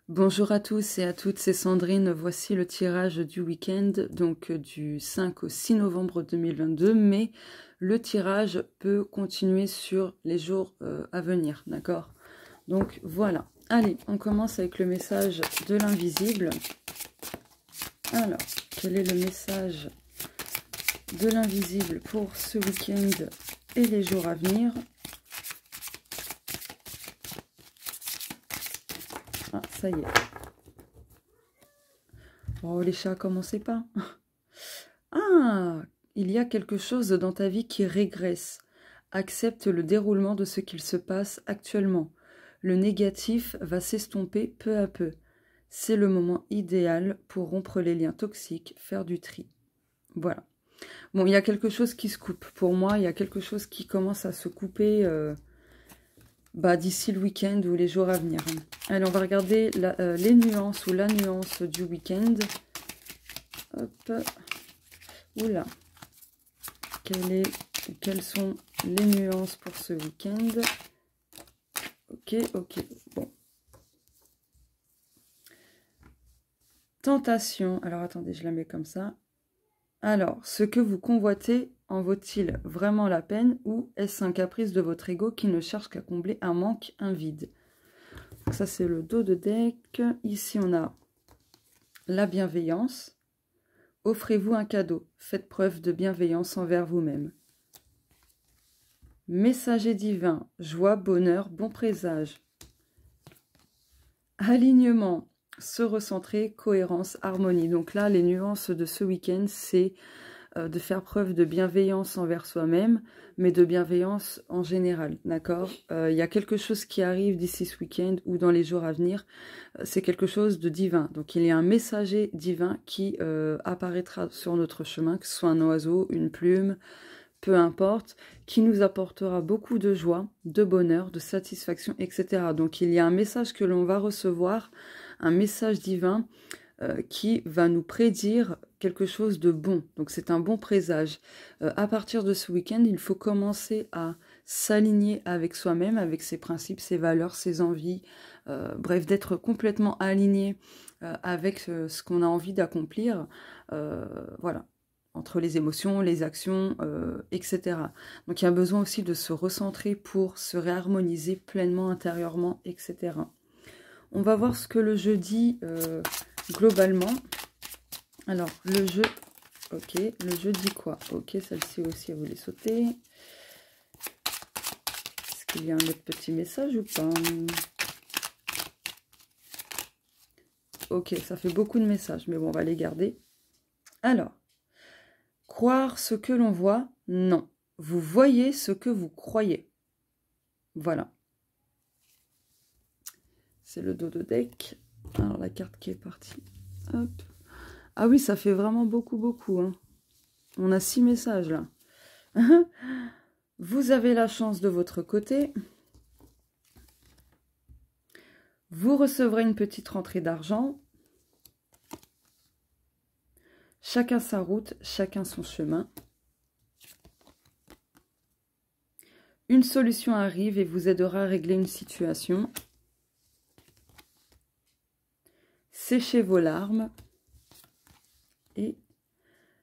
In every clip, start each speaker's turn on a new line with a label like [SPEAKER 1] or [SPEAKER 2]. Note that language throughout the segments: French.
[SPEAKER 1] Bonjour à tous et à toutes, c'est Sandrine. Voici le tirage du week-end, donc du 5 au 6 novembre 2022, mais le tirage peut continuer sur les jours à venir, d'accord? Donc voilà. Allez, on commence avec le message de l'invisible. Alors, quel est le message de l'invisible pour ce week-end et les jours à venir? Ah, ça y est. Oh, les chats, commencez pas. Ah, il y a quelque chose dans ta vie qui régresse. Accepte le déroulement de ce qu'il se passe actuellement. Le négatif va s'estomper peu à peu. C'est le moment idéal pour rompre les liens toxiques, faire du tri. Voilà. Bon, il y a quelque chose qui se coupe. Pour moi, il y a quelque chose qui commence à se couper d'ici le week-end ou les jours à venir. Allez, on va regarder les nuances ou la nuance du week-end. Hop. Oula. Quelles sont les nuances pour ce week-end? Ok. Bon. Tentation. Alors, attendez, je la mets comme ça. Alors, ce que vous convoitez en vaut-il vraiment la peine ou est-ce un caprice de votre ego qui ne cherche qu'à combler un manque, un vide? Donc ça, c'est le dos de deck. Ici, on a la bienveillance. Offrez-vous un cadeau. Faites preuve de bienveillance envers vous-même. Messager divin. Joie, bonheur, bon présage. Alignement. Se recentrer, cohérence, harmonie. Donc là, les nuances de ce week-end, c'est de faire preuve de bienveillance envers soi-même, mais de bienveillance en général, d'accord? Il y a quelque chose qui arrive d'ici ce week-end ou dans les jours à venir, c'est quelque chose de divin. Donc il y a un messager divin qui apparaîtra sur notre chemin, que ce soit un oiseau, une plume, peu importe, qui nous apportera beaucoup de joie, de bonheur, de satisfaction, etc. Donc il y a un message que l'on va recevoir, un message divin qui va nous prédire quelque chose de bon. Donc c'est un bon présage. À partir de ce week-end, il faut commencer à s'aligner avec soi-même, avec ses principes, ses valeurs, ses envies, bref, d'être complètement aligné avec ce qu'on a envie d'accomplir. Voilà, entre les émotions, les actions, etc. Donc il y a besoin aussi de se recentrer pour se réharmoniser pleinement intérieurement, etc. On va voir ce que le jeu dit globalement. Alors, le jeu... Ok, le jeu dit quoi? Ok, celle-ci aussi, elle voulait sauter. Est-ce qu'il y a un autre petit message ou pas? Ok, ça fait beaucoup de messages, mais bon, on va les garder. Alors, croire ce que l'on voit? Non. Vous voyez ce que vous croyez. Voilà. C'est le dos de deck. Alors, la carte qui est partie. Hop. Ah oui, ça fait vraiment beaucoup. Hein. On a 6 messages, là. Vous avez la chance de votre côté. Vous recevrez une petite rentrée d'argent. Chacun sa route, chacun son chemin. Une solution arrive et vous aidera à régler une situation. Séchez vos larmes. Et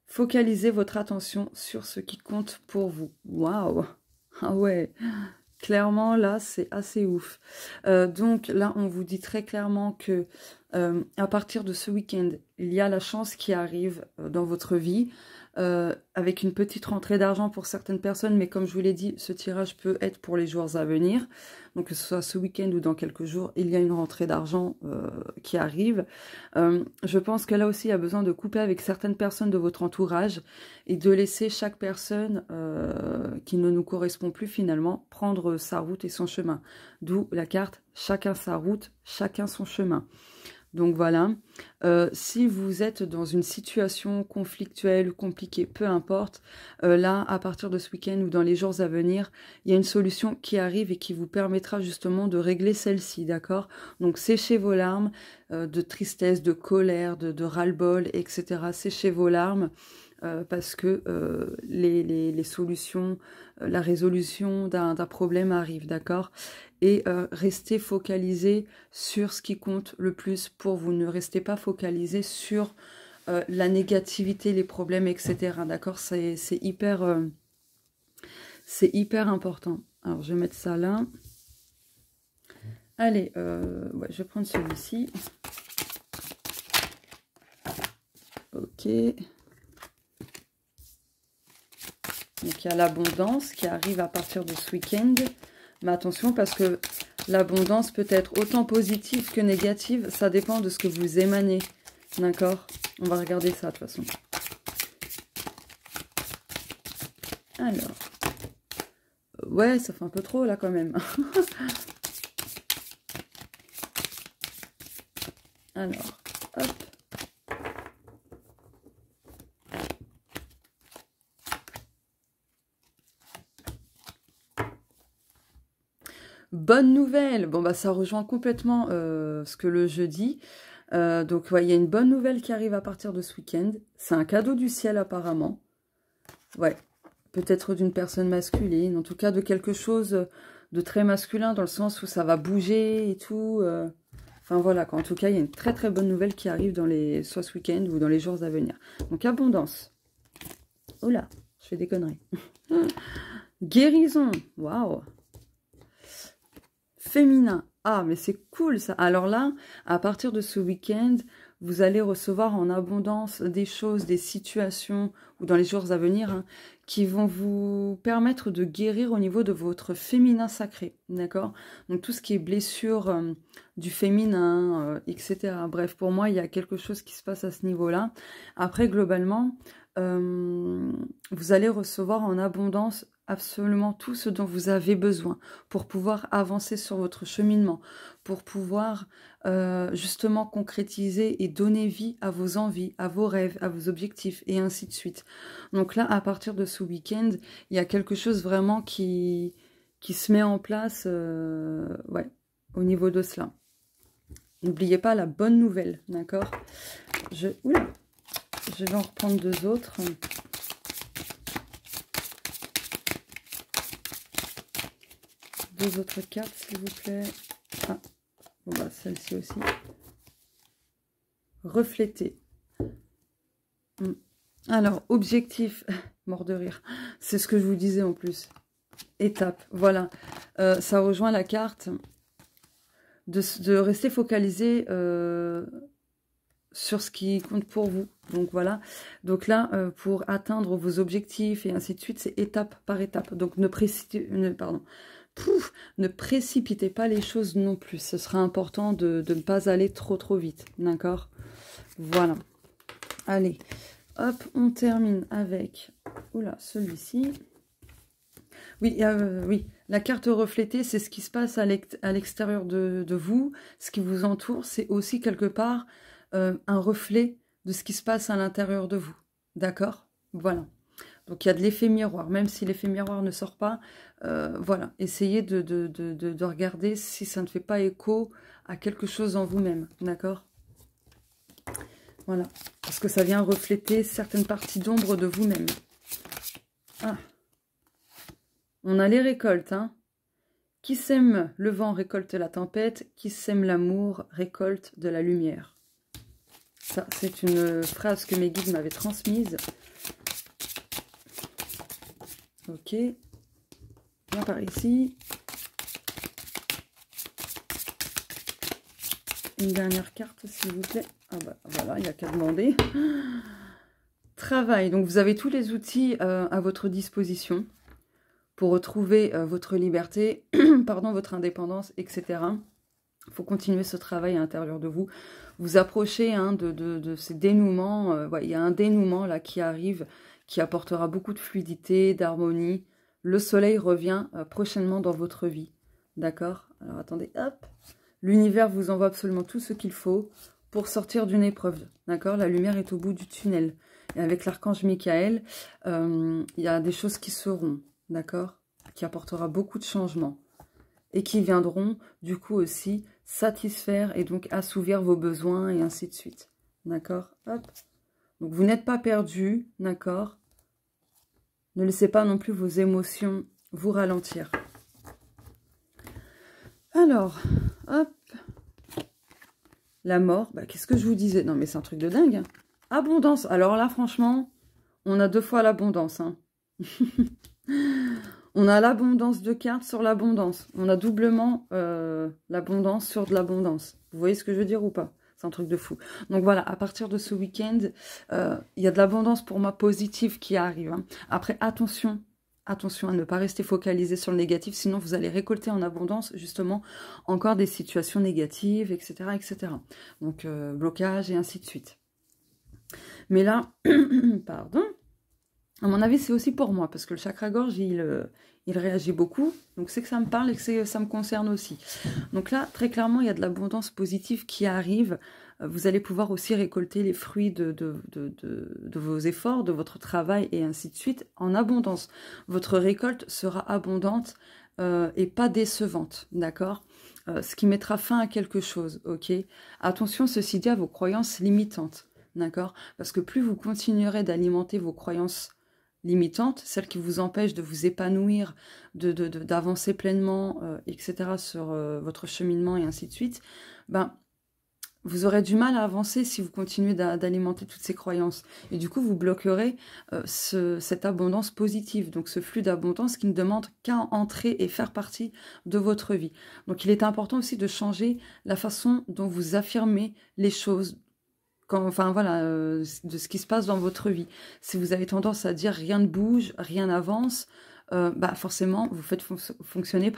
[SPEAKER 1] focalisez votre attention sur ce qui compte pour vous. Waouh! Ah ouais, clairement là c'est assez ouf. Donc là on vous dit très clairement que à partir de ce week-end, il y a la chance qui arrive dans votre vie. Avec une petite rentrée d'argent pour certaines personnes, mais comme je vous l'ai dit, ce tirage peut être pour les jours à venir. Donc que ce soit ce week-end ou dans quelques jours, il y a une rentrée d'argent qui arrive. Je pense que là aussi, il y a besoin de couper avec certaines personnes de votre entourage et de laisser chaque personne qui ne nous correspond plus finalement prendre sa route et son chemin. D'où la carte « Chacun sa route, chacun son chemin ». Donc voilà, si vous êtes dans une situation conflictuelle ou compliquée, peu importe, là, à partir de ce week-end ou dans les jours à venir, il y a une solution qui arrive et qui vous permettra justement de régler celle-ci, d'accord? Donc séchez vos larmes de tristesse, de colère, de ras-le-bol, etc. Séchez vos larmes. parce que les solutions, la résolution d'un problème arrive, d'accord? Et restez focalisé sur ce qui compte le plus pour vous. Ne restez pas focalisé sur la négativité, les problèmes, etc. D'accord? C'est hyper important. Alors, je vais mettre ça là. Allez, ouais, je vais prendre celui-ci. Ok. Donc, il y a l'abondance qui arrive à partir de ce week-end. Mais attention, parce que l'abondance peut être autant positive que négative. Ça dépend de ce que vous émanez. D'accord? On va regarder ça, de toute façon. Alors. Ouais, ça fait un peu trop, là, quand même. Alors, hop. Bonne nouvelle. Bon, bah, ça rejoint complètement ce que le jeu dit. Donc, ouais, il y a une bonne nouvelle qui arrive à partir de ce week-end. C'est un cadeau du ciel, apparemment. Ouais, peut-être d'une personne masculine. En tout cas, de quelque chose de très masculin, dans le sens où ça va bouger et tout. Enfin, voilà, quoi. En tout cas, il y a une très, très bonne nouvelle qui arrive soit ce week-end ou dans les jours à venir. Donc, abondance. Oh là, je fais des conneries. Guérison. Waouh. Féminin. Ah, mais c'est cool ça. Alors là, à partir de ce week-end, vous allez recevoir en abondance des choses, des situations, ou dans les jours à venir, hein, qui vont vous permettre de guérir au niveau de votre féminin sacré. D'accord? Donc tout ce qui est blessure du féminin, etc. Bref, pour moi, il y a quelque chose qui se passe à ce niveau-là. Après, globalement, vous allez recevoir en abondance absolument tout ce dont vous avez besoin pour pouvoir avancer sur votre cheminement, pour pouvoir justement concrétiser et donner vie à vos envies, à vos rêves, à vos objectifs et ainsi de suite. Donc là, à partir de ce week-end, il y a quelque chose vraiment qui se met en place ouais, au niveau de cela. N'oubliez pas la bonne nouvelle, d'accord? Oula, je vais en reprendre deux autres. Deux autres cartes, s'il vous plaît. Ah, bon bah celle-ci aussi. Refléter. Alors, objectif, mort de rire, c'est ce que je vous disais en plus. Étape, voilà. Ça rejoint la carte de rester focalisé sur ce qui compte pour vous. Donc voilà. Donc là, pour atteindre vos objectifs et ainsi de suite, c'est étape par étape. Donc ne précipitez pas les choses non plus. Ce sera important de ne pas aller trop vite. D'accord? Voilà. Allez. Hop, on termine avec... Oula, celui-ci. Oui, oui, la carte reflétée, c'est ce qui se passe à l'extérieur de vous. Ce qui vous entoure, c'est aussi quelque part un reflet de ce qui se passe à l'intérieur de vous. D'accord? Voilà. Donc, il y a de l'effet miroir. Même si l'effet miroir ne sort pas, voilà. Essayez de regarder si ça ne fait pas écho à quelque chose en vous-même. D'accord? Voilà. Parce que ça vient refléter certaines parties d'ombre de vous-même. Ah. On a les récoltes, hein. Qui sème le vent récolte la tempête. Qui sème l'amour récolte de la lumière. Ça, c'est une phrase que mes guides m'avaient transmise. Ok. Bien par ici. Une dernière carte, s'il vous plaît. Ah bah voilà, il n'y a qu'à demander. Travail. Donc, vous avez tous les outils à votre disposition pour retrouver votre liberté, pardon, votre indépendance, etc. Il faut continuer ce travail à l'intérieur de vous. Vous approchez hein, de ces dénouements. Ouais, il y a un dénouement là qui arrive, qui apportera beaucoup de fluidité, d'harmonie. Le soleil revient prochainement dans votre vie. D'accord? Alors, attendez, hop. L'univers vous envoie absolument tout ce qu'il faut pour sortir d'une épreuve. D'accord? La lumière est au bout du tunnel. Et avec l'archange Michael, il y a des choses qui seront, d'accord? Qui apportera beaucoup de changements. Et qui viendront, du coup, aussi satisfaire et donc assouvir vos besoins et ainsi de suite. D'accord? Hop. Donc, vous n'êtes pas perdu, d'accord? Ne laissez pas non plus vos émotions vous ralentir. Alors, hop. La mort, bah, qu'est-ce que je vous disais? Non, mais c'est un truc de dingue. Hein. Abondance. Alors là, franchement, on a 2 fois l'abondance. Hein. On a l'abondance de cartes sur l'abondance. On a doublement l'abondance sur de l'abondance. Vous voyez ce que je veux dire ou pas? C'est un truc de fou. Donc voilà, à partir de ce week-end, il y a de l'abondance pour moi positive qui arrive. Hein. Après, attention à ne pas rester focalisé sur le négatif, sinon vous allez récolter en abondance justement encore des situations négatives, etc. etc. Donc blocage et ainsi de suite. Mais là, pardon, à mon avis c'est aussi pour moi, parce que le chakra-gorge il réagit beaucoup, donc c'est que ça me parle et que ça me concerne aussi. Donc là, très clairement, il y a de l'abondance positive qui arrive. Vous allez pouvoir aussi récolter les fruits de vos efforts, de votre travail et ainsi de suite en abondance. Votre récolte sera abondante et pas décevante, d'accord? Ce qui mettra fin à quelque chose, ok? Attention, ceci dit, à vos croyances limitantes, d'accord? Parce que plus vous continuerez d'alimenter vos croyances limitantes, celles qui vous empêchent de vous épanouir, d'avancer pleinement, etc. sur votre cheminement et ainsi de suite, ben, vous aurez du mal à avancer si vous continuez d'alimenter toutes ces croyances. Et du coup, vous bloquerez cette abondance positive, donc ce flux d'abondance qui ne demande qu'à entrer et faire partie de votre vie. Donc, il est important aussi de changer la façon dont vous affirmez les choses, enfin voilà, de ce qui se passe dans votre vie. Si vous avez tendance à dire rien ne bouge, rien n'avance, bah forcément vous faites fonctionner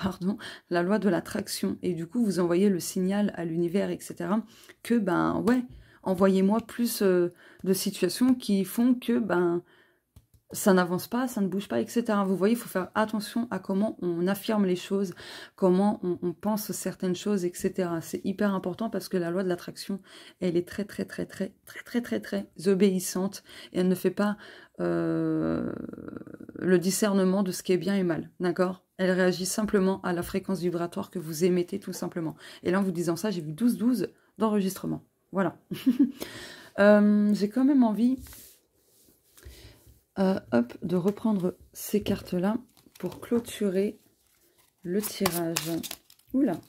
[SPEAKER 1] la loi de l'attraction, et du coup vous envoyez le signal à l'univers, etc., que ben ouais, envoyez-moi plus de situations qui font que ben ça n'avance pas, ça ne bouge pas, etc. Vous voyez, il faut faire attention à comment on affirme les choses, comment on pense certaines choses, etc. C'est hyper important parce que la loi de l'attraction, elle est très obéissante et elle ne fait pas le discernement de ce qui est bien et mal, d'accord? Elle réagit simplement à la fréquence vibratoire que vous émettez, tout simplement. Et là, en vous disant ça, j'ai vu 12-12 d'enregistrement. Voilà. J'ai quand même envie... de reprendre ces cartes-là pour clôturer le tirage. Oula.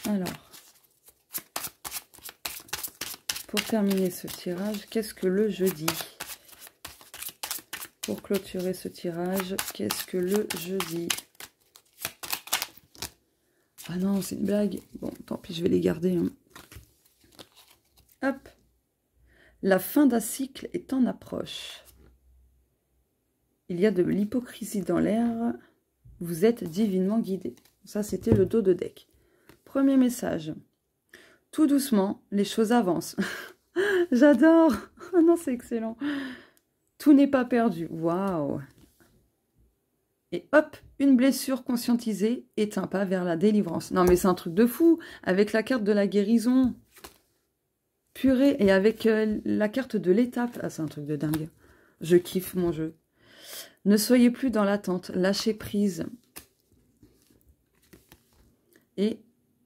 [SPEAKER 1] Alors, pour terminer ce tirage, qu'est-ce que le jeudi? Pour clôturer ce tirage, qu'est-ce que le jeudi? Ah non, c'est une blague. Bon, tant pis, je vais les garder. Hein. Hop. La fin d'un cycle est en approche. Il y a de l'hypocrisie dans l'air. Vous êtes divinement guidé. Ça, c'était le dos de deck. Premier message. Tout doucement, les choses avancent. J'adore. Oh non, c'est excellent. Tout n'est pas perdu. Waouh. Et hop, une blessure conscientisée est un pas vers la délivrance. Non, mais c'est un truc de fou. Avec la carte de la guérison. Purée. Et avec la carte de l'étape. Ah, c'est un truc de dingue. Je kiffe mon jeu. Ne soyez plus dans l'attente, lâchez prise. Et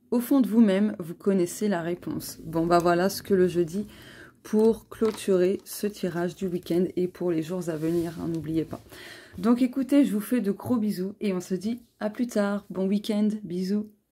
[SPEAKER 1] au fond de vous-même, vous connaissez la réponse. Bon, bah voilà ce que le jeudi pour clôturer ce tirage du week-end et pour les jours à venir, hein, n'oubliez pas. Donc écoutez, je vous fais de gros bisous et on se dit à plus tard. Bon week-end, bisous.